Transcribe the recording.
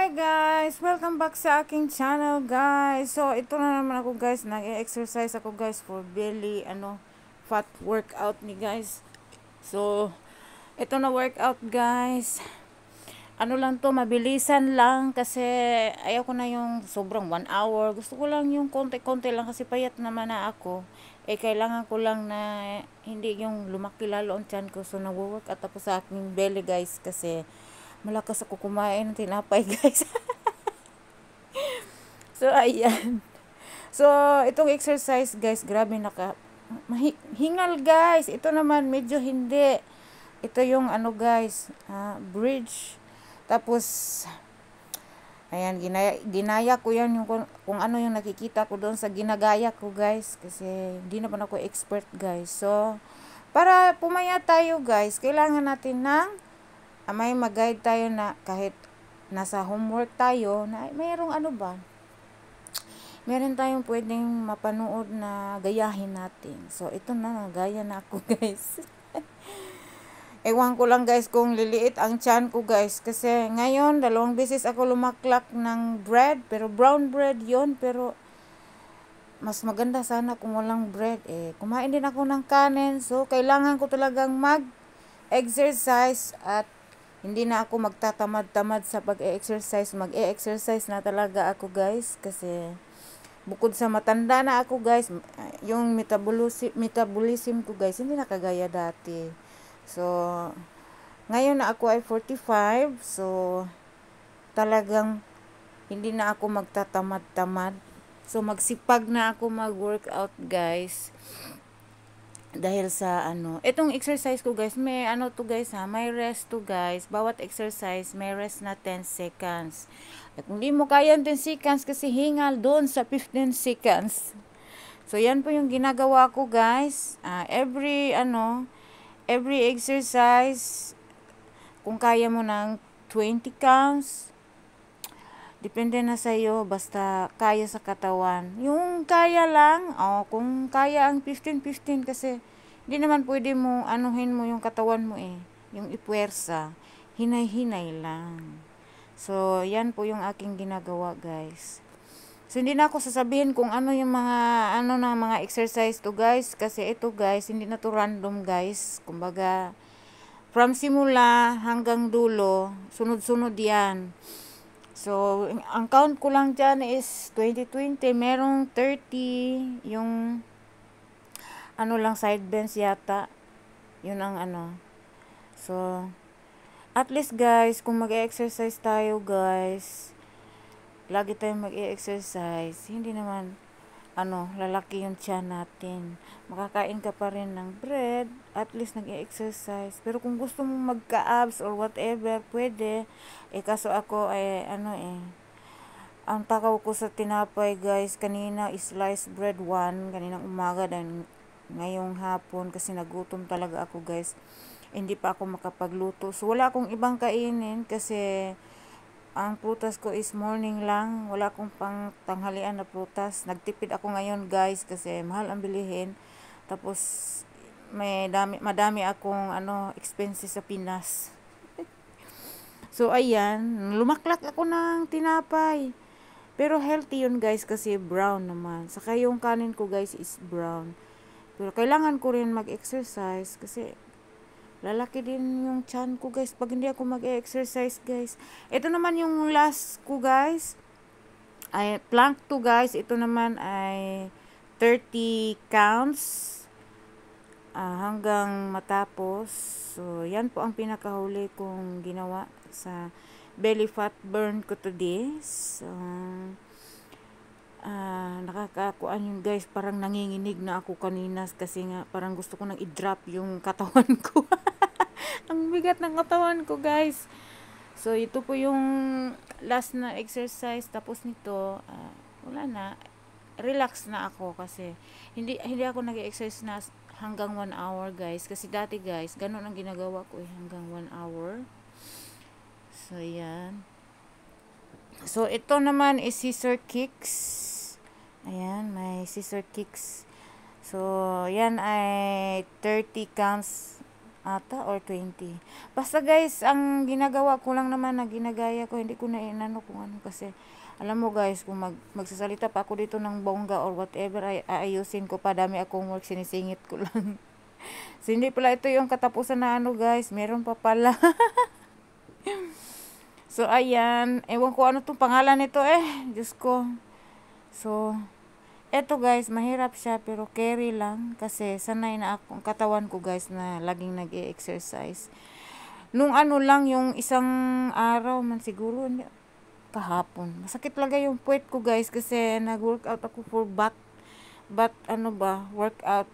Hi guys! Welcome back sa aking channel guys. So ito na naman ako guys, nag-exercise ako guys for belly fat workout ni guys. So ito na workout guys. Ano lang to, mabilisan lang kasi ayaw ko na yung sobrang 1 hour. Gusto ko lang yung konti-konti lang kasi payat naman na ako. Kailangan ko lang na hindi yung lumaki lalo ang tiyan ko. So nag-workout ako sa aking belly guys kasi malakas ako kumain ng tinapay guys. So ayan. So itong exercise guys, grabe hingal guys. Ito naman medyo hindi. Ito yung guys, bridge. Tapos ayan, ginaya ko yan yung kung ano yung nakikita ko doon sa ginagaya ko guys kasi hindi naman ako expert guys. So para pumaya tayo guys, kailangan natin ng may mag-guide tayo na kahit nasa homework tayo na mayroong meron tayong pwedeng mapanood na gayahin natin. So ito na, gaya na ako guys. Ewan ko lang guys kung liliit ang tiyan ko guys kasi ngayon 2 beses ako lumaklak ng bread, pero brown bread yon, pero mas maganda sana kung walang bread. Kumain din ako ng kanin, so kailangan ko talagang mag-exercise at hindi na ako magtatamad-tamad sa pag-e-exercise. Mag-e-exercise na talaga ako guys kasi bukod sa matanda na ako guys, yung metabolism ko guys hindi na kagaya dati. So ngayon na ako ay 45, so talagang hindi na ako magtatamad-tamad. So magsipag na ako mag-workout guys. Dahil sa itong exercise ko guys, may to guys may rest to guys. Bawat exercise may rest na 10 seconds. At kung di mo kaya 10 seconds kasi hingal doon sa 15 seconds. So yan po yung ginagawa ko guys. Every exercise, kung kaya mo ng 20 counts, depende na sa iyo, basta kaya sa katawan. Yung kaya lang, kung kaya ang 15-15 kasi hindi naman pwede mo anuhin mo yung katawan mo yung ipuwersa. Hinay-hinay lang. So, yan po yung aking ginagawa, guys. So, hindi na ako sasabihin kung ano yung mga exercise to, guys. Kasi ito, guys, hindi na to random, guys. Kumbaga, from simula hanggang dulo, sunod-sunod yan. So, ang count ko lang dyan is 20-20. Merong 30, yung lang side bench yata. Yun ang So, at least guys, kung mag-exercise tayo guys, lagi tayong mag-exercise, hindi naman lalaki yung tiyan natin. Makakain ka pa rin ng bread, at least nag-exercise. Pero kung gusto mong magka-abs or whatever, pwede. Kaso ako ang takaw ko sa tinapay guys, kanina is sliced bread 1, kaninang umaga dan ngayong hapon kasi nagutom talaga ako guys. Hindi pa ako makapagluto. So wala akong ibang kainin kasi ang prutas ko is morning lang. Wala akong pang tanghalian na prutas. Nagtipid ako ngayon guys kasi mahal ang bilihin. Tapos madami akong expenses sa Pinas. So ayan, lumaklak ako ng tinapay. Pero healthy yun guys kasi brown naman. Saka yung kanin ko guys is brown. Pero kailangan ko rin mag-exercise kasi lalaki din yung tiyan ko guys pag hindi ako mag-exercise guys. Ito naman yung last ko guys. Ay plank to guys. Ito naman ay 30 counts hanggang matapos. So yan po ang pinakahuli kong ginawa sa belly fat burn ko today. So nakakakuan yung guys, parang nanginginig na ako kanina kasi nga parang gusto ko nang i-drop yung katawan ko. Ang bigat ng katawan ko guys. So ito po yung last na exercise. Tapos nito wala na, relax na ako kasi hindi ako nag-exercise na hanggang 1 hour guys, kasi dati guys ganun ang ginagawa ko hanggang 1 hour. So yan. So ito naman is scissor kicks. Ayan, may scissor kicks. So yan ay 30 counts ata or 20. Basta guys, ang ginagawa ko lang naman na ginagaya ko, hindi ko na inano kung ano kasi alam mo guys, kung magsasalita pa ako dito ng bongga or whatever, ay aayusin ko pa, dami akong work, sinisingit ko lang. So, hindi pala ito yung katapusan na ano guys, meron pa pala. So, ayan, ewan ko ano tong pangalan nito Diyos ko. So, eto guys, mahirap siya pero carry lang kasi sanay na ako, ang katawan ko guys na laging nag-e-exercise. Nung ano lang, yung isang araw man siguro, kahapon. Masakit talaga yung puwet ko guys kasi nag-workout ako for butt ano ba, workout